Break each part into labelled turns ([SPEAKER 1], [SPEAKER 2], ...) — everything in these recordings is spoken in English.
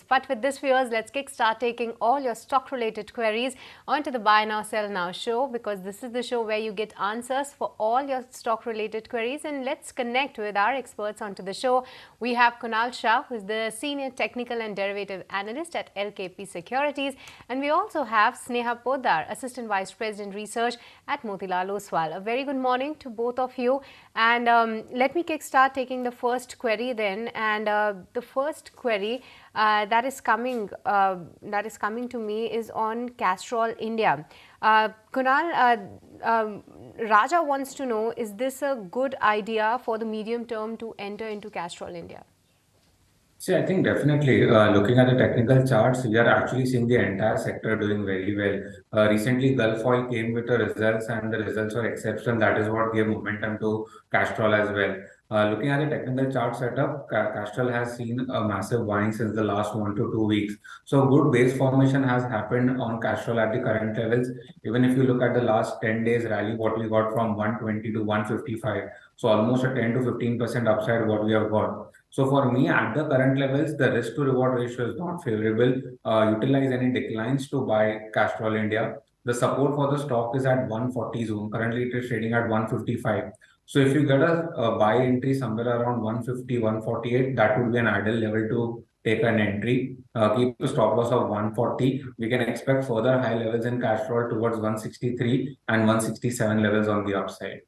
[SPEAKER 1] But with this, viewers, let's kickstart taking all your stock-related queries onto the Buy Now, Sell Now show, because this is the show where you get answers for all your stock-related queries. And let's connect with our experts onto the show. We have Kunal Shah, who is the Senior Technical and Derivative Analyst at LKP Securities. And we also have Sneha Poddar, Assistant Vice President Research at Motilal Oswal. A very good morning to both of you. And let me kickstart taking the first query then. And the first query that is coming to me is on Castrol India. Kunal, Raja wants to know, is this a good idea for the medium term to enter into Castrol India?
[SPEAKER 2] See, I think definitely looking at the technical charts, we are actually seeing the entire sector doing very well. Recently, Gulf Oil came with the results, and the results were exceptional. That is what gave momentum to Castrol as well. Looking at the technical chart setup, Castrol has seen a massive buying since the last 1 to 2 weeks. So, good base formation has happened on Castrol at the current levels. Even if you look at the last 10 days rally, what we got from 120 to 155, so almost a 10 to 15% upside what we have got. So for me, at the current levels, the risk to reward ratio is not favorable. Utilize any declines to buy Castrol India. The support for the stock is at 140 zone. Currently, it is trading at 155. So if you get a buy entry somewhere around 150, 148, that would be an ideal level to take an entry. Keep a stop loss of 140. We can expect further high levels in Castrol towards 163 and 167 levels on the upside.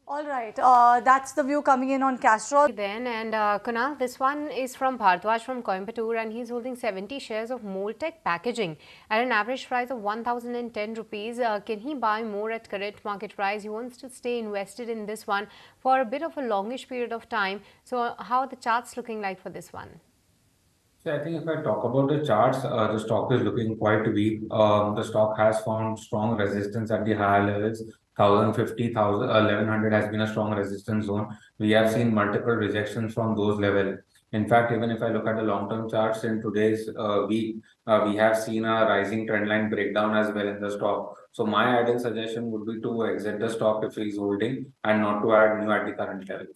[SPEAKER 3] All right, that's the view coming in on Castrol.
[SPEAKER 1] Then, and Kunal, this one is from Bharadwaj from Coimbatore, and he's holding 70 shares of Moltech Packaging at an average price of 1,010 rupees. Can he buy more at current market price? He wants to stay invested in this one for a bit of a longish period of time. So, how are the charts looking like for this one?
[SPEAKER 2] So I think if I talk about the charts, the stock is looking quite weak. The stock has found strong resistance at the higher levels. 1050, 1100 has been a strong resistance zone. We have seen multiple rejections from those levels. In fact, even if I look at the long-term charts in today's week, we have seen a rising trend line breakdown as well in the stock. So my ideal suggestion would be to exit the stock if he's holding and not to add new at the current level.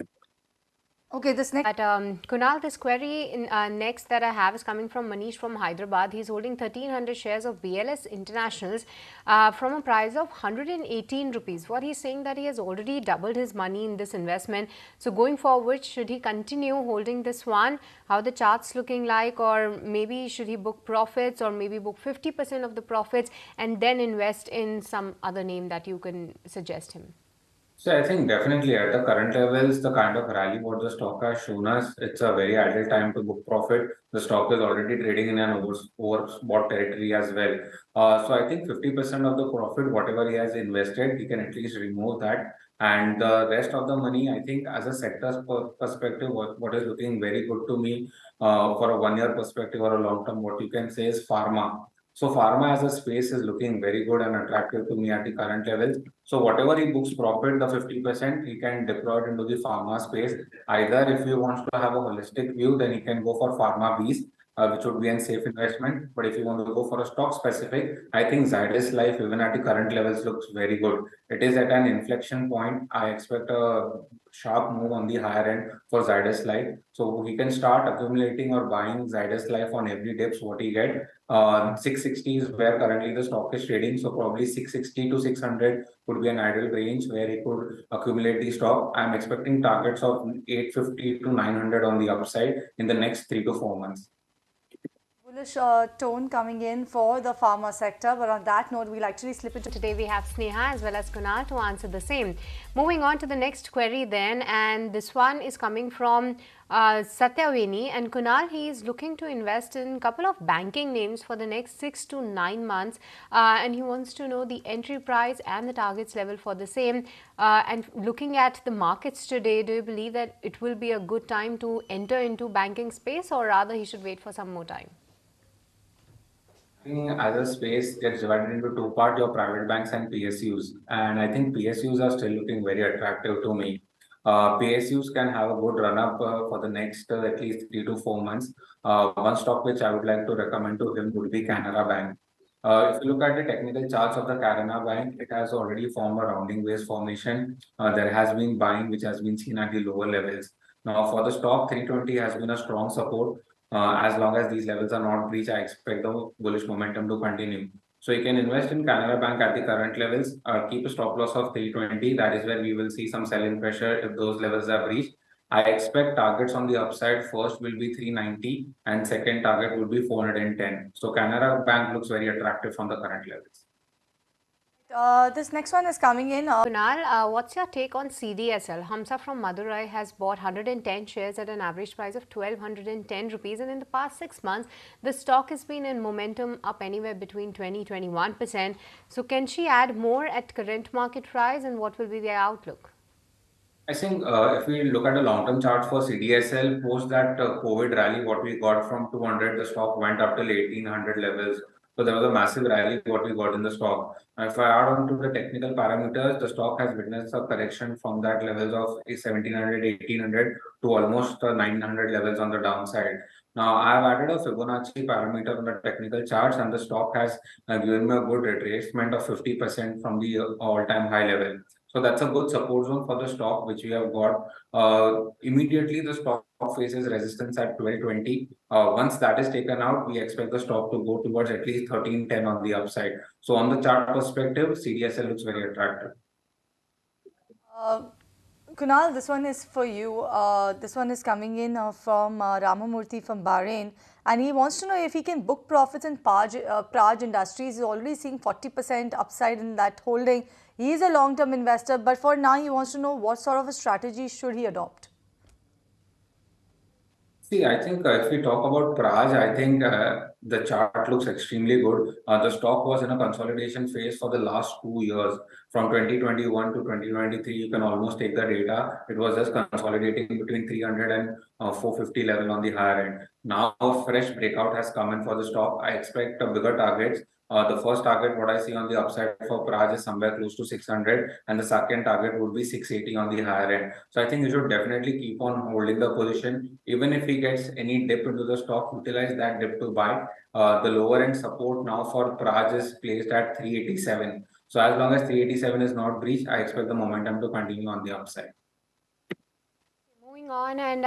[SPEAKER 3] Okay, this next.
[SPEAKER 1] Kunal, this query next that I have is coming from Manish from Hyderabad. He's holding 1300 shares of BLS Internationals from a price of 118 rupees. What he's saying that he has already doubled his money in this investment. So going forward, should he continue holding this one? How the charts looking like, or maybe should he book profits, or maybe book 50% of the profits and then invest in some other name that you can suggest him?
[SPEAKER 2] So I think definitely at the current levels, the kind of rally what the stock has shown us, it's a very ideal time to book profit. The stock is already trading in an overbought territory as well. So I think 50% of the profit, whatever he has invested, he can at least remove that. And the rest of the money, I think as a sector perspective, what is looking very good to me for a 1 year perspective or a long term, what you can say is pharma. So pharma as a space is looking very good and attractive to me at the current levels. So whatever he books profit, the 50%, he can deploy it into the pharma space. Either if he wants to have a holistic view, then he can go for pharma Bs, which would be a safe investment. But if you want to go for a stock specific, I think Zydus Life, even at the current levels, looks very good. It is at an inflection point. I expect a sharp move on the higher end for Zydus Life. So he can start accumulating or buying Zydus Life on every dips what he get. 660 is where currently the stock is trading. So probably 660 to 600 would be an ideal range where he could accumulate the stock. I'm expecting targets of 850 to 900 on the upside in the next 3 to 4 months.
[SPEAKER 3] Bullish tone coming in for the pharma sector, but on that note, we'll actually slip into.
[SPEAKER 1] Today we have Sneha as well as Kunal to answer the same. Moving on to the next query then, and this one is coming from Satyaveni, and Kunal, he is looking to invest in a couple of banking names for the next 6 to 9 months, and he wants to know the entry price and the targets level for the same. And looking at the markets today, do you believe that it will be a good time to enter into banking space, or rather he should wait for some more time?
[SPEAKER 2] As a space gets divided into two parts, your private banks and PSUs. And I think PSUs are still looking very attractive to me. PSUs can have a good run up for the next at least 3 to 4 months. One stock which I would like to recommend to him would be Canara Bank. If you look at the technical charts of the Canara Bank, it has already formed a rounding base formation. There has been buying which has been seen at the lower levels. Now, for the stock, 320 has been a strong support. As long as these levels are not breached, I expect the bullish momentum to continue. So you can invest in Canara Bank at the current levels. Keep a stop loss of 320. That is where we will see some selling pressure if those levels are breached. I expect targets on the upside first will be 390 and second target will be 410. So Canara Bank looks very attractive from the current levels.
[SPEAKER 3] This next one is coming in.
[SPEAKER 1] Kunal, what's your take on CDSL? Hamsa from Madurai has bought 110 shares at an average price of 1210 rupees, and in the past 6 months, the stock has been in momentum up anywhere between 20-21%. So, can she add more at current market price, and what will be the outlook?
[SPEAKER 2] I think if we look at the long-term chart for CDSL, post that COVID rally, what we got from 200, the stock went up till 1800 levels. So there was a massive rally what we got in the stock. If I add on to the technical parameters, the stock has witnessed a correction from that levels of 1700, 1800 to almost 900 levels on the downside. Now I have added a Fibonacci parameter on the technical charts, and the stock has given me a good retracement of 50% from the all-time high level. So that's a good support zone for the stock, which we have got. Immediately, the stock faces resistance at 1220. Once that is taken out, we expect the stock to go towards at least 1310 on the upside. So on the chart perspective, CDSL looks very attractive.
[SPEAKER 3] Uh, Kunal, this one is for you. This one is coming in from Ramamurthy from Bahrain, and he wants to know if he can book profits in Praj Industries. He's already seeing 40% upside in that holding. He is a long-term investor, but for now, he wants to know what sort of a strategy should he adopt.
[SPEAKER 2] See, I think if we talk about Praj, I think the chart looks extremely good. The stock was in a consolidation phase for the last 2 years. From 2021 to 2023, you can almost take the data. It was just consolidating between 300 and 450 level on the higher end. Now, a fresh breakout has come in for the stock. I expect bigger targets. The first target, what I see on the upside for Praj is somewhere close to 600, and the second target would be 680 on the higher end. So I think you should definitely keep on holding the position. Even if he gets any dip into the stock, utilize that dip to buy. The lower end support now for Praj is placed at 387. So as long as 387 is not breached, I expect the momentum to continue on the upside.
[SPEAKER 1] Moving on, and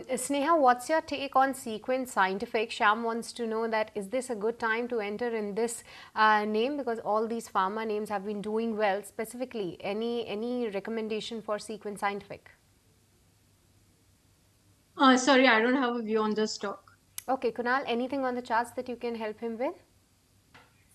[SPEAKER 1] Sneha, what's your take on Sequence Scientific? Sham wants to know that is this a good time to enter in this name, because all these pharma names have been doing well. Specifically, any recommendation for Sequence Scientific?
[SPEAKER 4] Sorry, I don't have a view on this stock.
[SPEAKER 1] Okay, Kunal, anything on the charts that you can help him with?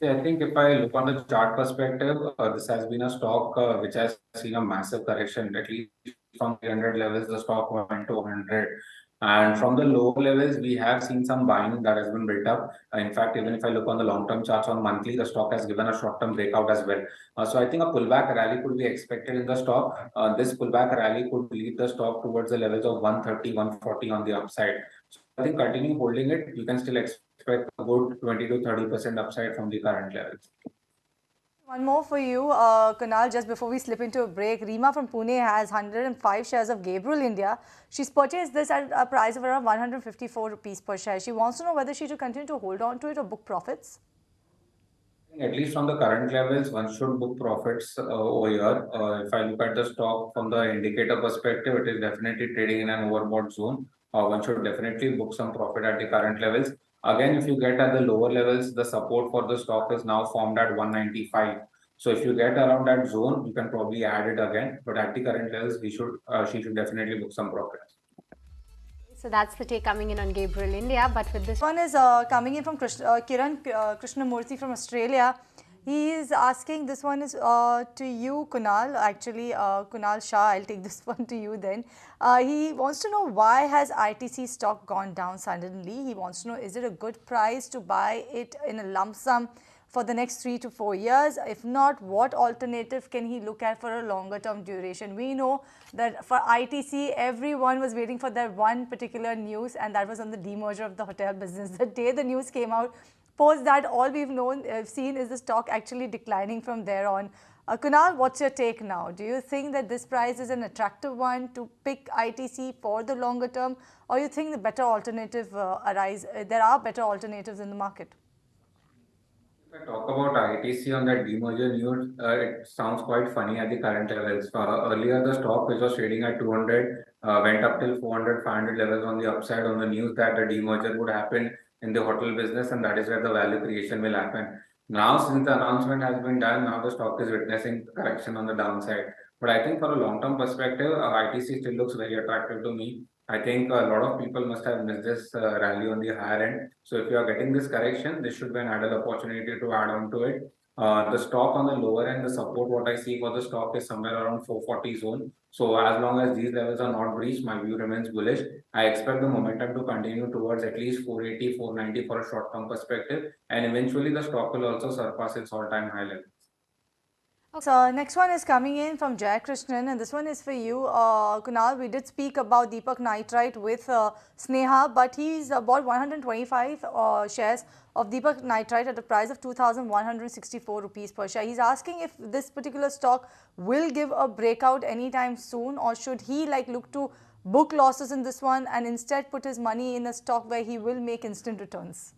[SPEAKER 2] Yeah, I think if I look on the chart perspective, this has been a stock which has seen a massive correction. At least from 300 levels, the stock went to 100. And from the low levels, we have seen some buying that has been built up. In fact, even if I look on the long-term charts on monthly, the stock has given a short-term breakout as well. So I think a pullback rally could be expected in the stock. This pullback rally could lead the stock towards the levels of 130, 140 on the upside. So I think continue holding it. You can still expect a good 20 to 30% upside from the current levels.
[SPEAKER 3] One more for you, Kunal, just before we slip into a break. Reema from Pune has 105 shares of Gabriel India. She's purchased this at a price of around 154 rupees per share. She wants to know whether she should continue to hold on to it or book profits.
[SPEAKER 2] At least from the current levels, one should book profits over here. If I look at the stock from the indicator perspective, it is definitely trading in an overbought zone. One should definitely book some profit at the current levels. Again, if you get at the lower levels, the support for the stock is now formed at 195. So if you get around that zone, you can probably add it again. But at the current levels, she should definitely book some profits.
[SPEAKER 1] So that's the take coming in on Gabriel India. But with this
[SPEAKER 3] One is coming in from Kiran Krishnamurthy from Australia. He is asking, this one is to you, Kunal. Actually, Kunal Shah, I'll take this one to you then. He wants to know why has ITC stock gone down suddenly. He wants to know, is it a good price to buy it in a lump sum for the next 3 to 4 years? If not, what alternative can he look at for a longer term duration? We know that for ITC, everyone was waiting for that one particular news, and that was on the demerger of the hotel business. The day the news came out, post that, all we've seen is the stock actually declining from there on. Kunal, what's your take now? Do you think that this price is an attractive one to pick ITC for the longer term, or you think the better alternative there are better alternatives in the market?
[SPEAKER 2] If I talk about ITC on that demerger news, it sounds quite funny at the current levels. Earlier, the stock which was trading at 200 went up till 400, 500 levels on the upside on the news that the demerger would happen in the hotel business, and that is where the value creation will happen. Now, since the announcement has been done, now the stock is witnessing correction on the downside. But I think for a long-term perspective, ITC still looks very attractive to me. I think a lot of people must have missed this rally on the higher end. So if you are getting this correction, this should be an added opportunity to add on to it. The stock on the lower end, the support what I see for the stock is somewhere around 440 zone. So as long as these levels are not breached, my view remains bullish. I expect the momentum to continue towards at least 480, 490 for a short-term perspective, and eventually the stock will also surpass its all-time high levels.
[SPEAKER 3] So next one is coming in from Jai Krishnan, and this one is for you, Kunal. We did speak about Deepak Nitrite with Sneha, but he's bought 125 shares of Deepak Nitrite at a price of 2,164 rupees per share. He's asking if this particular stock will give a breakout anytime soon, or should he look to book losses in this one and instead put his money in a stock where he will make instant returns.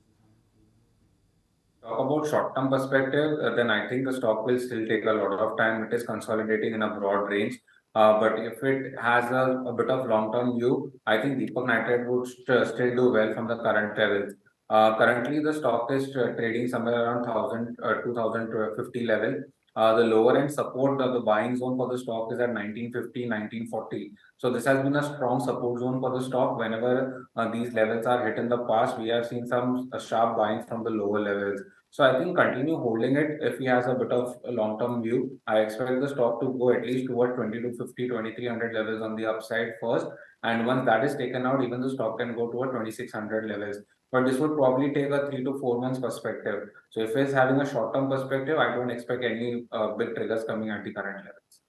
[SPEAKER 2] Talk about short-term perspective, then I think the stock will still take a lot of time. It is consolidating in a broad range. But if it has a bit of long-term view, I think Deepak Nitrite would still do well from the current levels. Currently, the stock is trading somewhere around 2050 level. The lower end support of the buying zone for the stock is at 1950, 1940. So this has been a strong support zone for the stock. Whenever these levels are hit in the past, we have seen some sharp buying from the lower levels. So I think continue holding it if he has a bit of a long-term view. I expect the stock to go at least toward 2250, 2300 levels on the upside first. And once that is taken out, even the stock can go toward 2600 levels. But this would probably take a 3 to 4 months perspective. So if he's having a short-term perspective, I don't expect any big triggers coming at the current levels.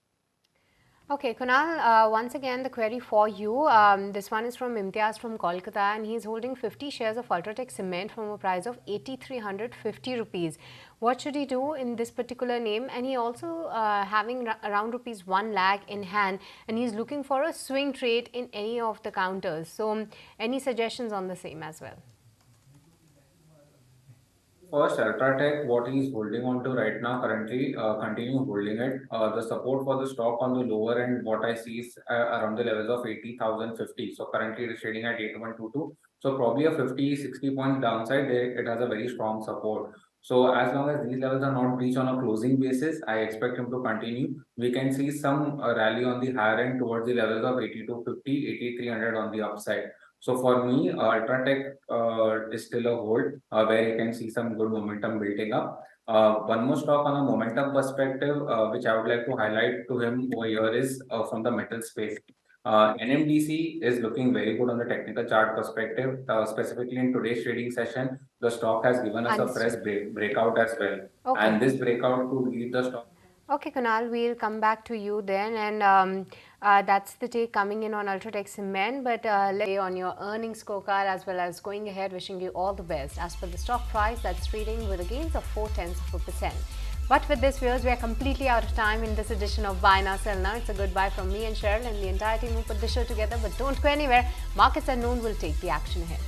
[SPEAKER 1] Okay, Kunal, once again, the query for you. This one is from Imtiaz from Kolkata, and he's holding 50 shares of Ultratech Cement from a price of 8,350 rupees. What should he do in this particular name? And he also having around rupees 1 lakh in hand, and he's looking for a swing trade in any of the counters. So, any suggestions on the same as well?
[SPEAKER 2] First, Ultratech, what he is holding on to right now currently, continue holding it. The support for the stock on the lower end, what I see is around the levels of 80,050. So currently it is trading at 8122. So probably a 50, 60 point downside, it has a very strong support. So as long as these levels are not reached on a closing basis, I expect him to continue. We can see some rally on the higher end towards the levels of 8250, 8300 on the upside. So for me, Ultratech is still a hold where you can see some good momentum building up. One more stock on a momentum perspective, which I would like to highlight to him over here is from the metal space. NMDC is looking very good on the technical chart perspective. Specifically in today's trading session, the stock has given us a fresh breakout as well. Okay. And this breakout to lead the stock.
[SPEAKER 1] Okay, Kunal, we'll come back to you then, and that's the take coming in on Ultratech Cement. But let's say on your earnings scorecard as well as going ahead, wishing you all the best. As per the stock price, that's trading with a gains of 0.4%. But with this, viewers, we are completely out of time in this edition of Buy Now, Sell Now. It's a goodbye from me and Cheryl and the entire team who put the show together. But don't go anywhere. Markets at noon will take the action ahead.